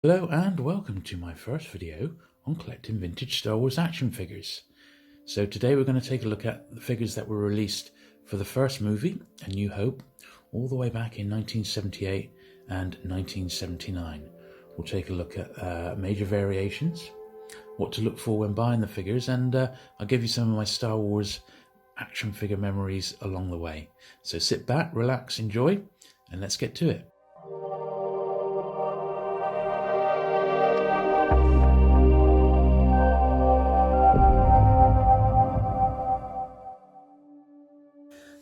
Hello and welcome to my first video on collecting vintage Star Wars action figures. So today we're going to take a look at the figures that were released for the first movie, A New Hope, all the way back in 1978 and 1979. We'll take a look at major variations, what to look for when buying the figures, and I'll give you some of my Star Wars action figure memories along the way. So sit back, relax, enjoy, and let's get to it.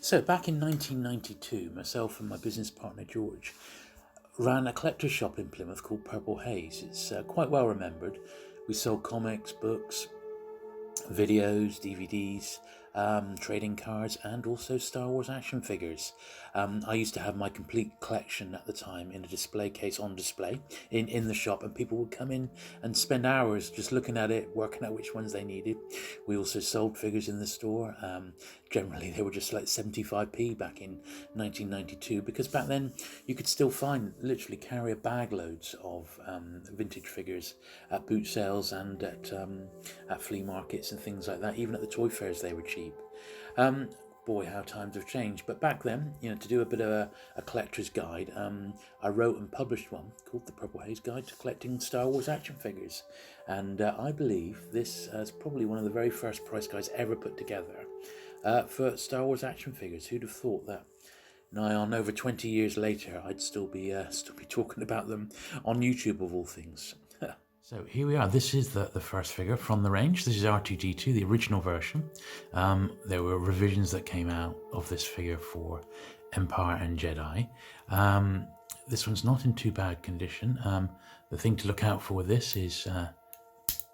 So back in 1992, myself and my business partner George ran a collector's shop in Plymouth called Purple Haze. It's quite well remembered. We sold comics, books, videos, DVDs, trading cards, and also Star Wars action figures. I used to have my complete collection at the time in a display case on display in the shop, and people would come in and spend hours just looking at it, working out which ones they needed. We also sold figures in the store. Generally they were just like 75p back in 1992, because back then you could still find literally carrier bag loads of vintage figures at boot sales and at flea markets and things like that. Even at the toy fairs they were cheap. Boy, how times have changed. But back then, to do a bit of a collector's guide, I wrote and published one called The Purple Haze Guide to Collecting Star Wars Action Figures. And I believe this is probably one of the very first price guides ever put together for Star Wars action figures. Who'd have thought that nigh on over 20 years later I'd still be talking about them on YouTube of all things. So here we are. This is the first figure from the range. This is R2D2, the original version. There were revisions that came out of this figure for Empire and Jedi. This one's not in too bad condition. The thing to look out for with this is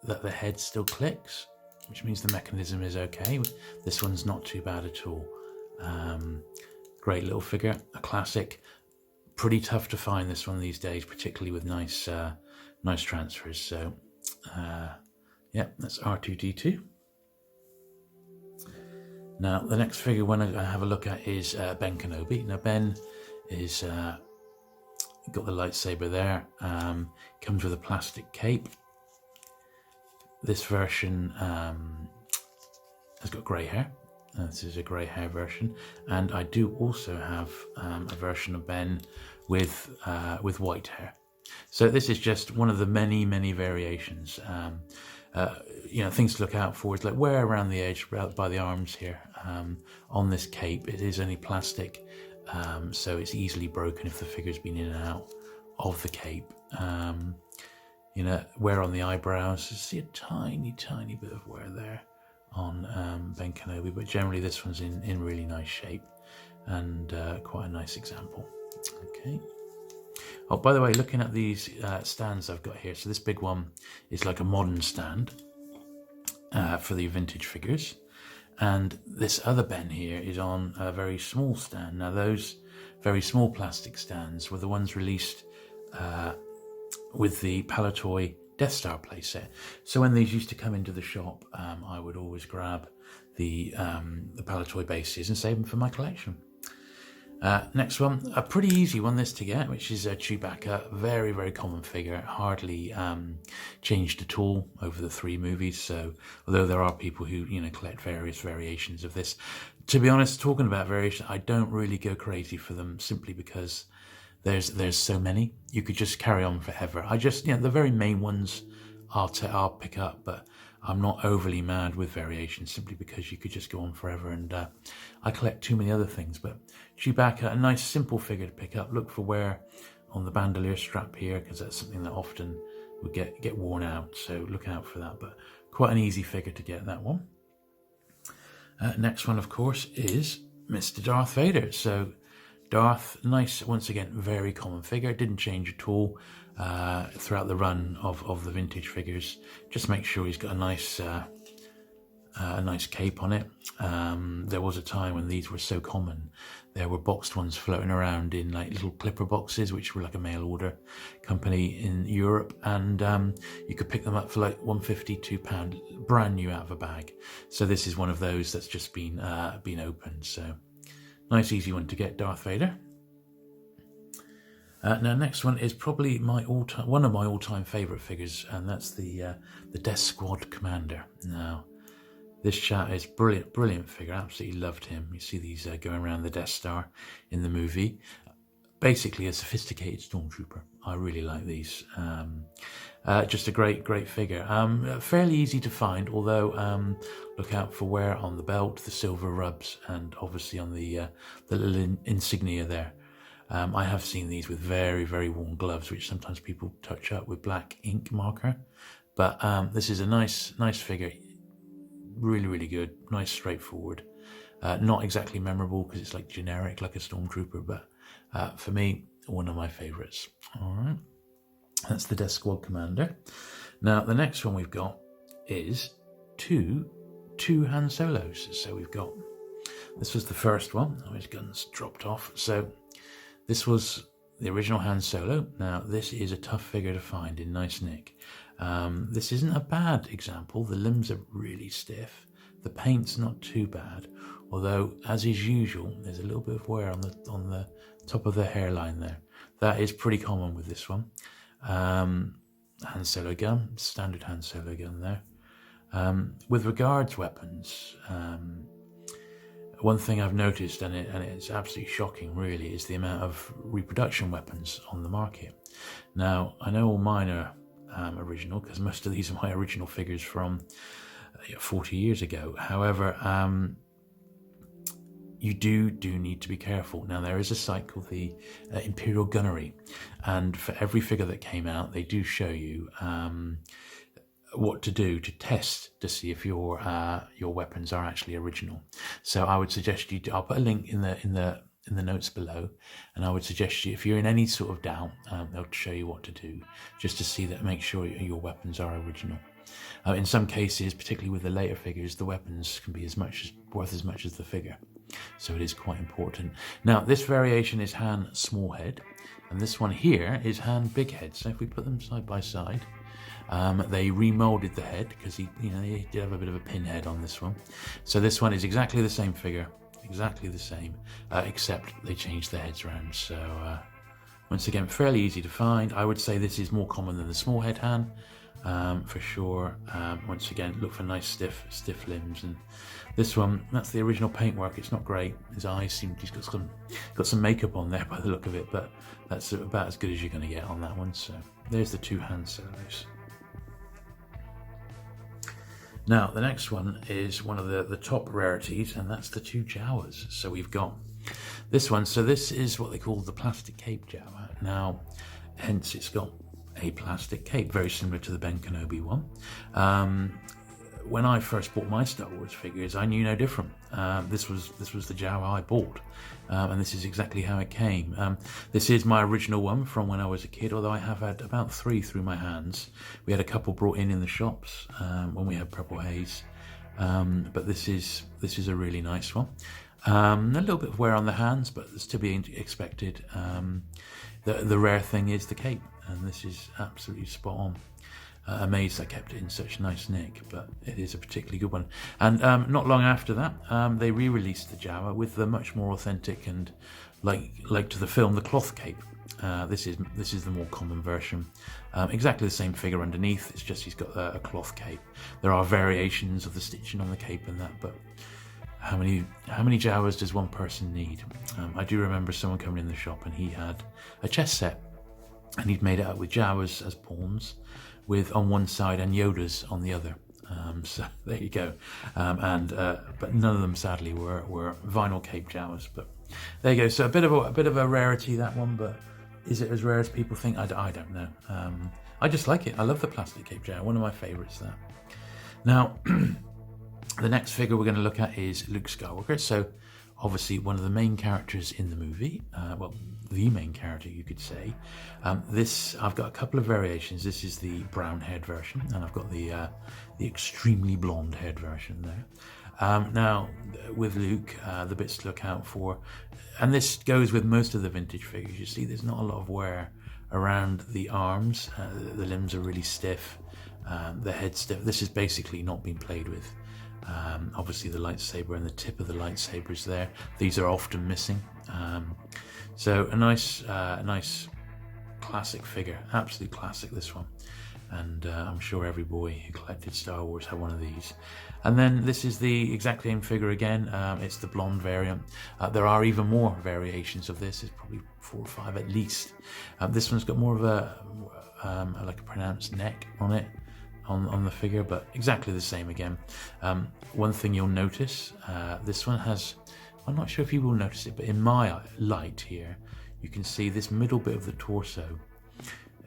that the head still clicks, which means the mechanism is okay. This one's not too bad at all. Great little figure, a classic. Pretty tough to find this one these days, particularly with nice transfers. So yeah, that's R2D2. Now the next figure we're going to have a look at is Ben Kenobi. Now Ben is got the lightsaber there, comes with a plastic cape. This version has got grey hair. This is a grey hair version, and I do also have a version of Ben with white hair. So this is just one of the many variations. Things to look out for is like wear around the edge, by the arms here. On this cape, it is only plastic, so it's easily broken if the figure's been in and out of the cape. Wear on the eyebrows. You see a tiny bit of wear there on Ben Kenobi, but generally this one's in really nice shape and quite a nice example. Okay. Oh, by the way, looking at these stands I've got here, so this big one is like a modern stand for the vintage figures, and this other Ben here is on a very small stand. Now those very small plastic stands were the ones released with the Palitoy Death Star playset. So when these used to come into the shop, I would always grab the Palitoy bases and save them for my collection. Next one, a pretty easy one this to get, which is a Chewbacca. Very common figure, hardly changed at all over the 3 movies. So although there are people who collect various variations of this, to be honest, talking about variation, I don't really go crazy for them, simply because there's so many. You could just carry on forever. I just the very main ones I'll pick up, but I'm not overly mad with variations, simply because you could just go on forever, and I collect too many other things. But Chewbacca, a nice simple figure to pick up. Look for wear on the bandolier strap here, because that's something that often would get worn out, so look out for that. But quite an easy figure to get, that one. Next one, of course, is Mr. Darth Vader. So Darth, nice, once again, very common figure, didn't change at all throughout the run of the vintage figures. Just make sure he's got a nice cape on it. There was a time when these were so common, there were boxed ones floating around in like little clipper boxes, which were like a mail order company in Europe, and you could pick them up for like £1.50, £2, brand new out of a bag. So this is one of those that's just been opened. So nice easy one to get, Darth Vader. Now, next one is probably one of my all-time favourite figures, and that's the Death Squad Commander. Now, this chap is brilliant figure. Absolutely loved him. You see these going around the Death Star in the movie. Basically, a sophisticated Stormtrooper. I really like these. Just a great figure. Fairly easy to find, although look out for wear on the belt, the silver rubs, and obviously on the little insignia there. I have seen these with very warm gloves, which sometimes people touch up with black ink marker. But this is a nice figure. Really good. Nice, straightforward. Not exactly memorable because it's like generic, like a Stormtrooper, but for me, one of my favourites. All right, that's the Death Squad Commander. Now, the next one we've got is two Han Solos. So we've got, this was the first one. Oh, his gun's dropped off. So this was the original Han Solo. Now, this is a tough figure to find in nice nick. This isn't a bad example. The limbs are really stiff. The paint's not too bad, although, as is usual, there's a little bit of wear on the top of the hairline there. That is pretty common with this one. Han Solo gun, standard Han Solo gun there. With regards weapons, one thing I've noticed, and it's absolutely shocking really, is the amount of reproduction weapons on the market. Now, I know all mine are original, because most of these are my original figures from 40 years ago. However, you do need to be careful. Now, there is a site called the Imperial Gunnery, and for every figure that came out, they do show you what to do to test to see if your weapons are actually original. So I would suggest you do, I'll put a link in the notes below, and I would suggest you, if you're in any sort of doubt, they'll show you what to do, just to see that, make sure your weapons are original. In some cases, particularly with the later figures, the weapons can be worth as much as the figure, so it is quite important. Now, this variation is Han Small Head, and this one here is Han Big Head. So if we put them side by side, they remolded the head because he did have a bit of a pinhead on this one. So this one is exactly the same figure, exactly the same, except they changed the heads around. So once again, fairly easy to find. I would say this is more common than the small head Han, for sure. Once again, look for nice stiff limbs. And this one, that's the original paintwork. It's not great. His eyes seem, he's got some makeup on there by the look of it, but that's about as good as you're going to get on that one. So there's the two Han Solos. Now, the next one is one of the top rarities, and that's the two Jawas. So we've got this one. So this is what they call the plastic cape Jawa. Now, hence it's got a plastic cape, very similar to the Ben Kenobi one. When I first bought my Star Wars figures, I knew no different. This was the Jawa I bought, and this is exactly how it came. This is my original one from when I was a kid, although I have had about 3 through my hands. We had a couple brought in the shops when we had Purple Haze, but this is a really nice one. A little bit of wear on the hands, but it's to be expected. The rare thing is the cape, and this is absolutely spot on. Amazed I kept it in such nice nick, but it is a particularly good one. And not long after that, they re-released the Jawa with the much more authentic and like to the film, the cloth cape. This is the more common version. Exactly the same figure underneath. It's just he's got a cloth cape. There are variations of the stitching on the cape and that, but how many Jawas does one person need? I do remember someone coming in the shop and he had a chess set, and he'd made it up with Jawas as pawns, with on one side and Yodas on the other. So there you go. But none of them sadly were vinyl cape Jawas. But there you go. So a bit of a rarity, that one. But is it as rare as people think? I don't know. I just like it. I love the plastic cape Jawa. One of my favourites. That. Now, the next figure we're going to look at is Luke Skywalker. So obviously one of the main characters in the movie. The main character, you could say. I've got a couple of variations. This is the brown haired version, and I've got the extremely blonde haired version there. Now, with Luke, the bits to look out for, and this goes with most of the vintage figures. You see, there's not a lot of wear around the arms. The limbs are really stiff. The head's stiff. This has basically not been played with. Obviously, the lightsaber and the tip of the lightsaber is there. These are often missing. So a nice classic figure, absolute classic, this one. And I'm sure every boy who collected Star Wars had one of these. And then this is the exact same figure again. It's the blonde variant. There are even more variations of this. It's probably 4 or 5 at least. This one's got more of a like a pronounced neck on it, on the figure, but exactly the same again. One thing you'll notice, this one has, I'm not sure if you will notice it, but in my light here, you can see this middle bit of the torso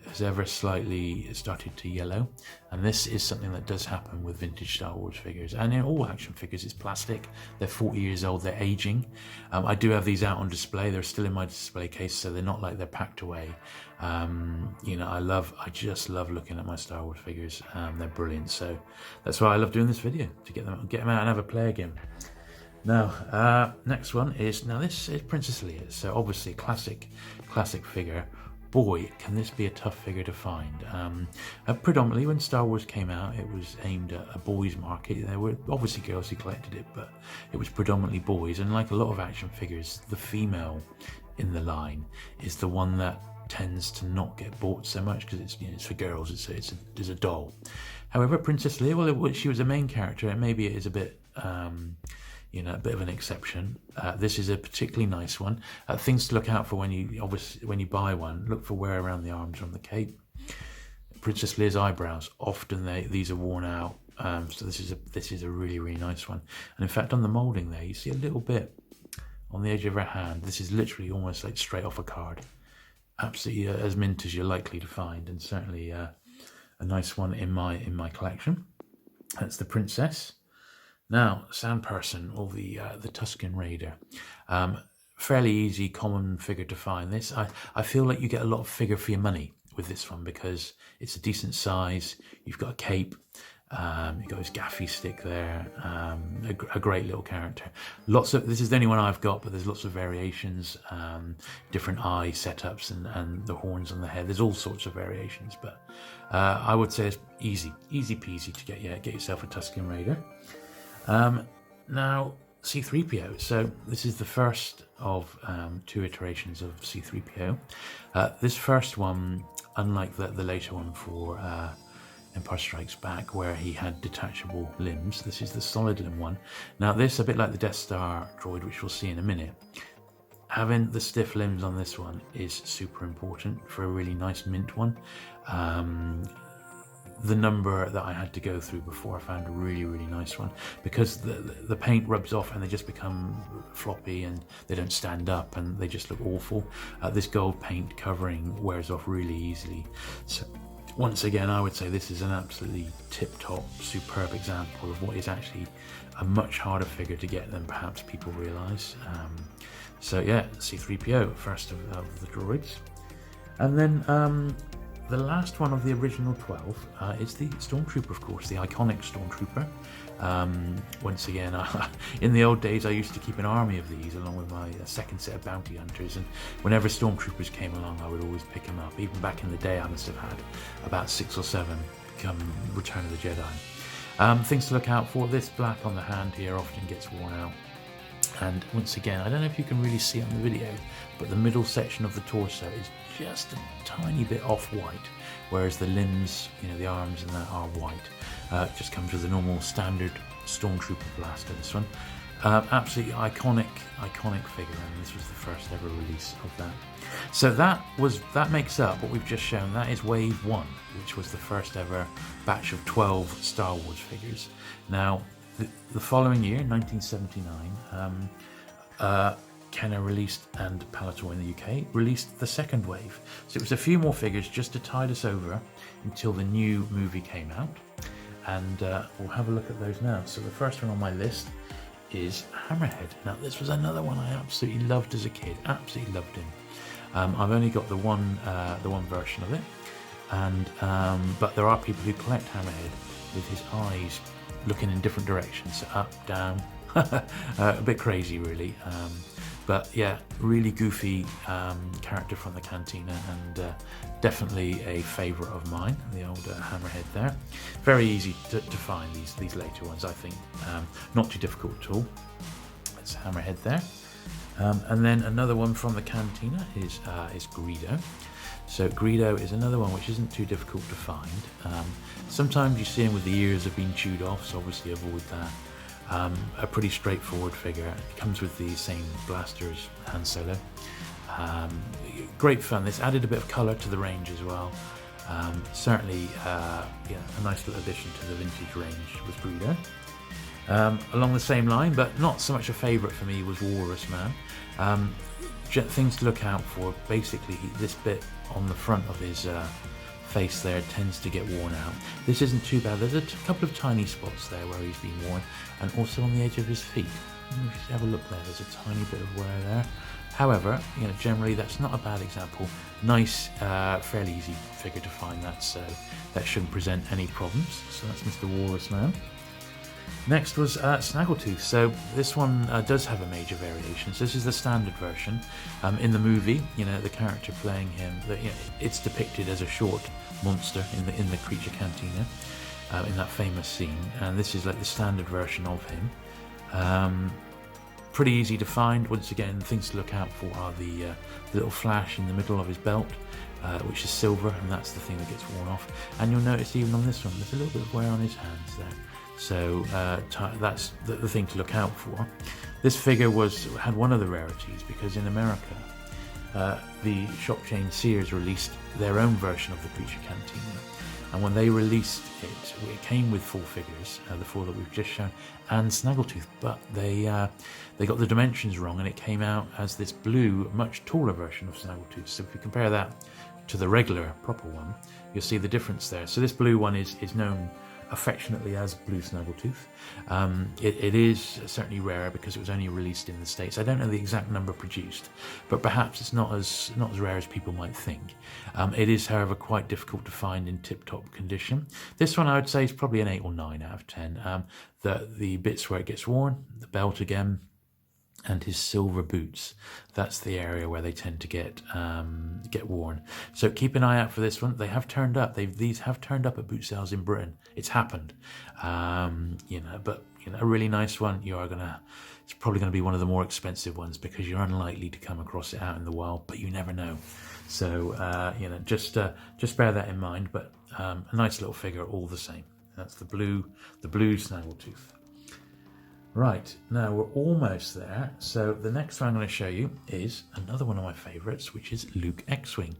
has ever slightly started to yellow, and this is something that does happen with vintage Star Wars figures, and in all action figures. It's plastic, they're 40 years old, they're aging. I do have these out on display, they're still in my display case, so they're not like they're packed away. You know, I just love looking at my Star Wars figures. They're brilliant, so that's why I love doing this video, to get them out and have a play again. Now, next one is, now this is Princess Leia, so obviously classic figure. Boy, can this be a tough figure to find. Predominantly when Star Wars came out, it was aimed at a boys market. There were obviously girls who collected it, but it was predominantly boys, and like a lot of action figures, the female in the line is the one that tends to not get bought so much, because it's, you know, it's for girls, it's a doll. However, Princess Leia, well, she was a main character, and maybe it is a bit you know, a bit of an exception. This is a particularly nice one. Things to look out for when you buy one: look for wear around the arms or on the cape. Princess Leia's eyebrows, often these are worn out, so this is a really nice one. And in fact, on the moulding there, you see a little bit on the edge of her hand. This is literally almost like straight off a card. Absolutely as mint as you're likely to find, and certainly a nice one in my collection. That's the princess. Now, Sand Person, or the Tuscan Raider. Fairly easy, common figure to find. This, I feel like you get a lot of figure for your money with this one, because it's a decent size. You've got a cape, you've got his gaffy stick there, a great little character. This is the only one I've got, but there's lots of variations, different eye setups, and the horns on the head. There's all sorts of variations, but I would say it's easy peasy to get yourself a Tuscan Raider. Now, C-3PO. So this is the first of 2 iterations of C-3PO. This first one, unlike the later one for Empire Strikes Back, where he had detachable limbs, this is the solid limb one. Now this, a bit like the Death Star droid, which we'll see in a minute, having the stiff limbs on this one is super important for a really nice mint one. The number that I had to go through before I found a really nice one, because the paint rubs off and they just become floppy and they don't stand up and they just look awful. This gold paint covering wears off really easily. So once again, I would say this is an absolutely tip-top, superb example of what is actually a much harder figure to get than perhaps people realise. So yeah, C-3PO, first of the droids. And then the last one of the original 12 is the Stormtrooper, of course, the iconic Stormtrooper. Once again, in the old days, I used to keep an army of these along with my second set of bounty hunters, and whenever Stormtroopers came along, I would always pick them up. Even back in the day, I must have had about 6 or 7 come Return of the Jedi. Things to look out for: this black on the hand here often gets worn out. And once again, I don't know if you can really see it on the video, but the middle section of the torso is just a tiny bit off-white, whereas the limbs, you know, the arms and that are white. It just comes with a normal standard Stormtrooper blaster, this one. Absolutely iconic figure, and this was the first ever release of that. So that makes up what we've just shown. That is Wave 1, which was the first ever batch of 12 Star Wars figures. Now, the following year, 1979, Kenner released, and Palator in the UK released the second wave. So it was a few more figures just to tide us over until the new movie came out, and we'll have a look at those now. So the first one on my list is Hammerhead. Now this was another one I absolutely loved as a kid. Absolutely loved him. I've only got the one version of it, and but there are people who collect Hammerhead with his eyes looking in different directions, so up, down, a bit crazy really. But yeah, really goofy character from the Cantina, and definitely a favourite of mine, the old Hammerhead there. Very easy to find these later ones, I think. Not too difficult at all. That's Hammerhead there. And then another one from the Cantina is Greedo. So Greedo is another one which isn't too difficult to find. Sometimes you see him with the ears have been chewed off, so obviously avoid that. A pretty straightforward figure. It comes with the same blaster as Han Solo. Great fun. This added a bit of colour to the range as well. Certainly a nice little addition to the vintage range with Greedo. Along the same line, but not so much a favourite for me, was Walrus Man. Things to look out for. Basically, this bit on the front of his face there tends to get worn out. This isn't too bad. There's a couple of tiny spots there where he's been worn, and also on the edge of his feet. If you have a look there, there's a tiny bit of wear there. However, generally that's not a bad example. Nice, fairly easy figure to find that, so that shouldn't present any problems. So that's Mr. Walrus Man. Next was Snaggletooth. So this one does have a major variation. So this is the standard version. In the movie, the character playing him, it's depicted as a short monster in the creature cantina, in that famous scene. And this is like the standard version of him. Pretty easy to find. Once again, things to look out for are the little flash in the middle of his belt, which is silver, and that's the thing that gets worn off. And you'll notice even on this one, there's a little bit of wear on his hands there. So that's the thing to look out for. This figure had one of the rarities, because in America, the shop chain Sears released their own version of the creature cantina. And when they released it came with 4 figures, the 4 that we've just shown, and Snaggletooth, but they got the dimensions wrong, and it came out as this blue, much taller version of Snaggletooth. So if you compare that to the regular, proper one, you'll see the difference there. So this blue one is known affectionately as Blue Snaggletooth. It is certainly rarer because it was only released in the States. I don't know the exact number produced, but perhaps it's not as rare as people might think. It is, however, quite difficult to find in tip-top condition. This one I would say is probably an 8 or 9 out of 10. The bits where it gets worn, the belt again, and his silver boots. That's the area where they tend to get worn. So keep an eye out for this one. They have turned up. These have turned up at boot sales in Britain. It's happened. But a really nice one. It's probably gonna be one of the more expensive ones because you're unlikely to come across it out in the wild, but you never know. So just bear that in mind. But a nice little figure all the same. That's the blue Snaggletooth. Right, now we're almost there. So the next one I'm going to show you is another one of my favourites, which is Luke XWing.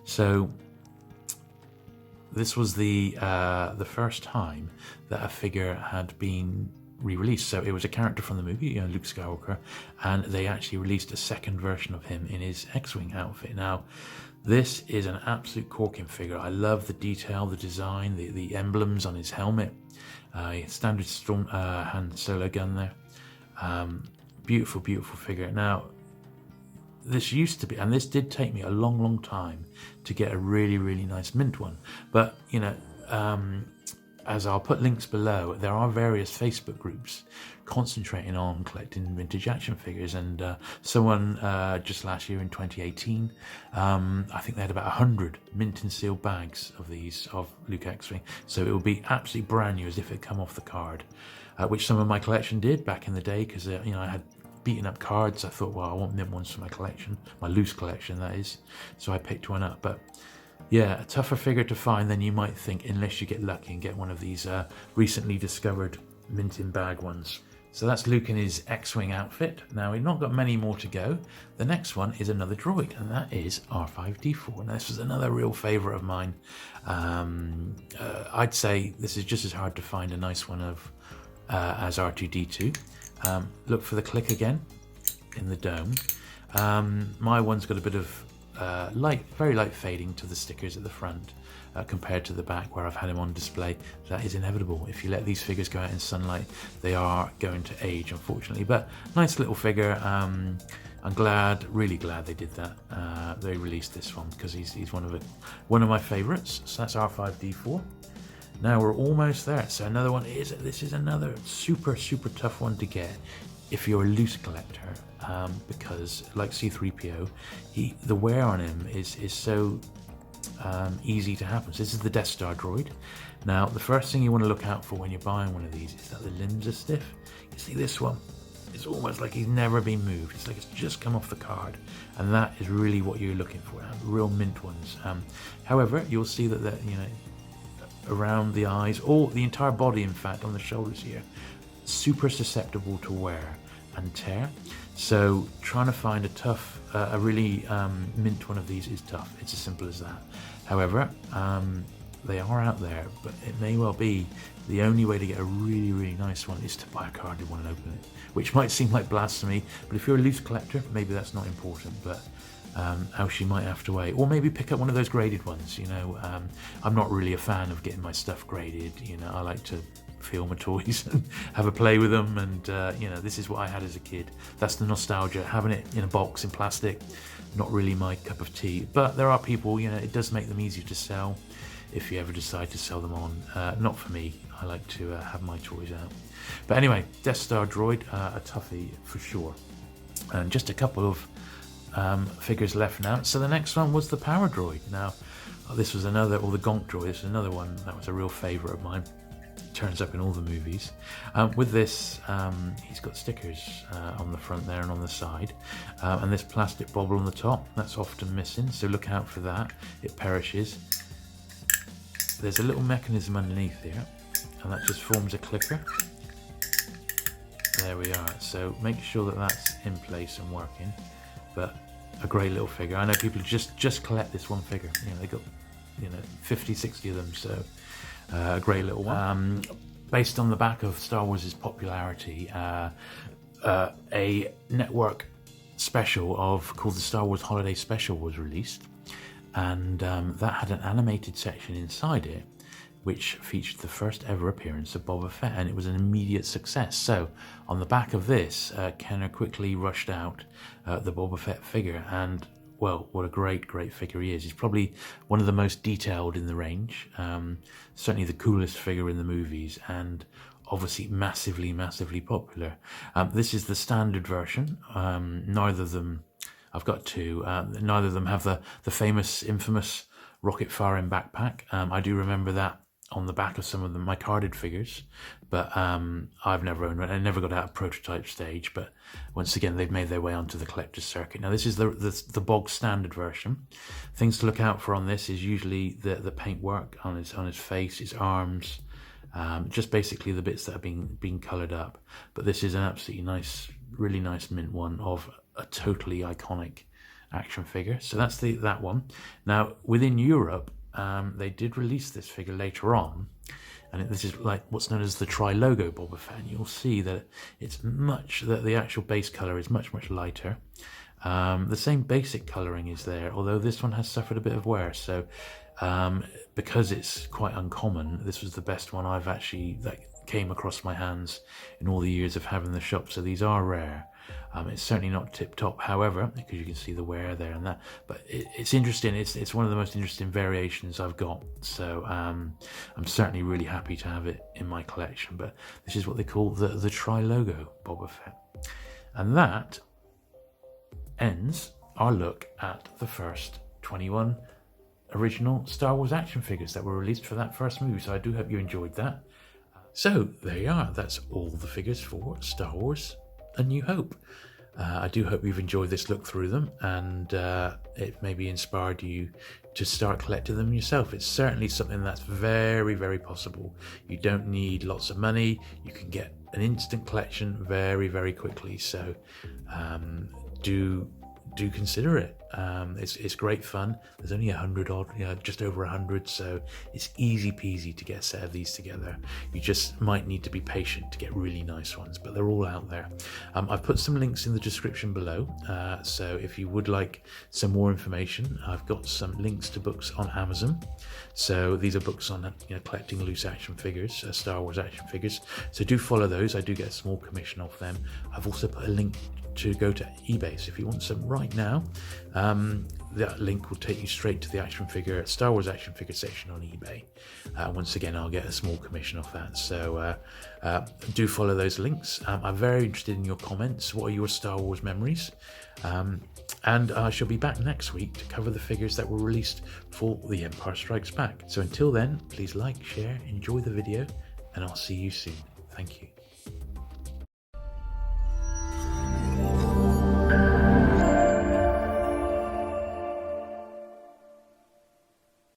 So this was the first time that a figure had been re-released. So it was a character from the movie, Luke Skywalker, and they actually released a second version of him in his X-Wing outfit. Now, this is an absolute corking figure. I love the detail, the design, the emblems on his helmet. Standard Han Solo gun there. Beautiful, beautiful figure. Now, this used to be, and this did take me a long, long time to get a really, really nice mint one. But, as I'll put links below, there are various Facebook groups concentrating on collecting vintage action figures, and someone just last year in 2018, I think they had about 100 mint and sealed bags of these of Luke XWing, so it will be absolutely brand new as if it had come off the card, which some of my collection did back in the day, because I had beaten up cards. I thought, well, I want mint ones for my collection, my loose collection that is, so I picked one up. But yeah, a tougher figure to find than you might think, unless you get lucky and get one of these recently discovered mint in bag ones. So that's Luke in his X-Wing outfit. Now, we've not got many more to go. The next one is another droid, and that is R5D4. Now, this was another real favourite of mine. I'd say this is just as hard to find a nice one of as R2D2. Look for the click again in the dome. My one's got a bit of very light fading to the stickers at the front compared to the back where I've had him on display. That is inevitable. If you let these figures go out in sunlight, they are going to age, unfortunately. But nice little figure. I'm really glad they did that. They released this one because he's one of my favourites. So that's R5D4. Now we're almost there. So another one this is another super, super tough one to get if you're a loose collector, because like C-3PO, the wear on him is so easy to happen. So this is the Death Star droid. Now, the first thing you want to look out for when you're buying one of these is that the limbs are stiff. You see this one? it's almost like he's never been moved. It's like it's just come off the card, and that is really what you're looking for, real mint ones. However, you'll see that, around the eyes, or the entire body, in fact, on the shoulders here, super susceptible to wear and tear. So trying to find a really mint one of these is tough. It's as simple as that. However, they are out there, but it may well be the only way to get a really, really nice one is to buy a carded one and open it, which might seem like blasphemy, but if you're a loose collector, maybe that's not important, but else you might have to wait. Or maybe pick up one of those graded ones, I'm not really a fan of getting my stuff graded, I like to feel my toys and have a play with them, and this is what I had as a kid. That's the nostalgia. Having it in a box in plastic, not really my cup of tea, but there are people, it does make them easier to sell if you ever decide to sell them on. Not for me. I like to have my toys out. But anyway, Death Star droid, a toughie for sure. And just a couple of figures left now. So the next one was the Power Droid. Now, this was another, or the Gonk Droid, this is another one that was a real favourite of mine. Turns up in all the movies. With this, he's got stickers on the front there and on the side, and this plastic bobble on the top, that's often missing, so look out for that. It perishes. There's a little mechanism underneath here, and that just forms a clicker. There we are. So make sure that that's in place and working. But a great little figure. I know people just collect this one figure. They got 50, 60 of them. So a great little one. Based on the back of Star Wars' popularity, a network special called the Star Wars Holiday Special was released, and that had an animated section inside it which featured the first ever appearance of Boba Fett, and it was an immediate success. So on the back of this, Kenner quickly rushed out the Boba Fett figure, and well, what a great figure he is. He's probably one of the most detailed in the range, certainly the coolest figure in the movies, and obviously massively popular. This is the standard version. Neither of them, I've got two, neither of them have the famous, infamous rocket firing backpack. I do remember that on the back of some of my carded figures, but I've never owned one. I never got out of prototype stage, but once again, they've made their way onto the collector's circuit. Now, this is the bog standard version. Things to look out for on this is usually the paintwork on his face, his arms, just basically the bits that have been coloured up. But this is an absolutely nice, really nice mint one of a totally iconic action figure. So that's that one. Now, within Europe, they did release this figure later on, and this is like what's known as the tri-logo Boba Fett. And you'll see that the actual base colour is much lighter. The same basic colouring is there, although this one has suffered a bit of wear. So because it's quite uncommon, this was the best one that came across my hands in all the years of having the shop. So these are rare. It's certainly not tip-top, however, because you can see the wear there and that. But it's interesting. It's one of the most interesting variations I've got. So I'm certainly really happy to have it in my collection. But this is what they call the tri-logo Boba Fett. And that ends our look at the first 21 original Star Wars action figures that were released for that first movie. So I do hope you enjoyed that. So there you are. That's all the figures for Star Wars A New Hope. I do hope you've enjoyed this look through them, and it maybe inspired you to start collecting them yourself. It's certainly something that's very possible. You don't need lots of money. You can get an instant collection very quickly. So do consider it. It's great fun. There's only 100 odd, just over 100, so it's easy peasy to get a set of these together. You just might need to be patient to get really nice ones, but they're all out there. I've put some links in the description below, so if you would like some more information, I've got some links to books on Amazon. So these are books on collecting loose action figures, Star Wars action figures, so do follow those. I do get a small commission off them. I've also put a link to go to eBay, so if you want some right now, that link will take you straight to the Star Wars action figure section on eBay. Once again, I'll get a small commission off that, so do follow those links. I'm very interested in your comments. What are your Star Wars memories? And I shall be back next week to cover the figures that were released for The Empire Strikes Back. So until then, please like, share, enjoy the video, and I'll see you soon. Thank you.